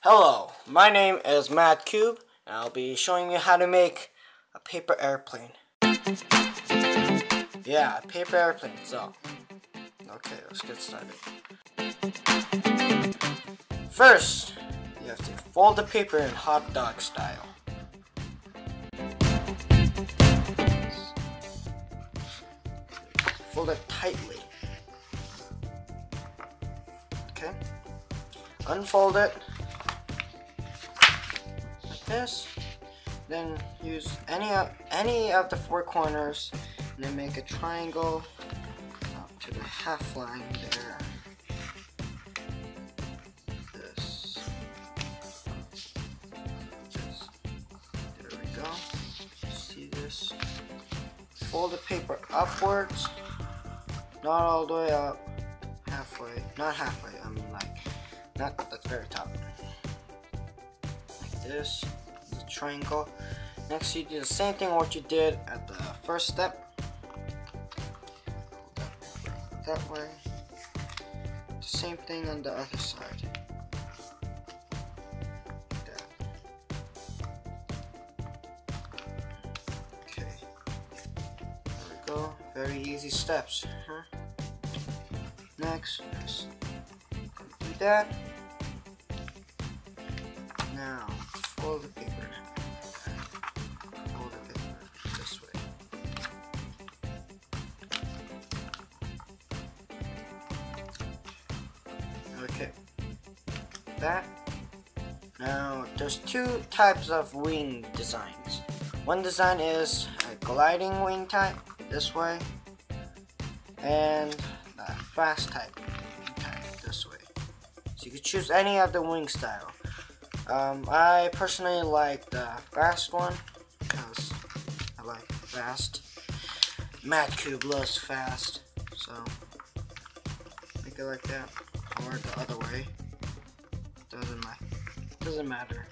Hello, my name is Matt Cube, and I'll be showing you how to make a paper airplane. Yeah, a paper airplane. So, okay, let's get started. First, you have to fold the paper in hot dog style. Fold it tightly. Okay. Unfold it like this. Then use any of the four corners, and then make a triangle up to the half line there. This. There we go. See this? Fold the paper upwards, not all the way up. Halfway, not halfway, I mean like, not at the very top. Like this, the triangle. Next you do the same thing what you did at the first step. That way. The same thing on the other side. Like that. Okay. There we go. Very easy steps. Next, just do that. Now, fold the paper. Fold the paper this way. Okay. That. Now, there's two types of wing designs. One design is a gliding wing type, this way, and fast type this way. So you could choose any of the wing style. I personally like the fast one because I like fast. Matt Cube loves fast, so make it like that or the other way. Doesn't matter.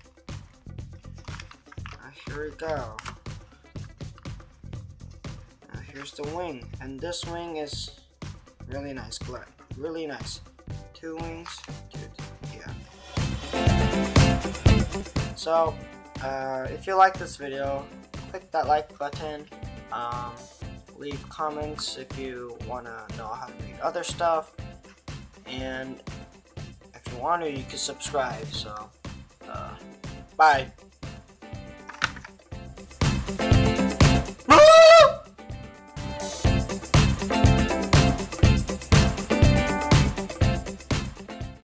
Here we go. Now here's the wing, and this wing is really nice, really nice. Two wings, yeah. So, if you like this video, click that like button. Leave comments if you wanna know how to make other stuff, and if you want to, you can subscribe. So, bye.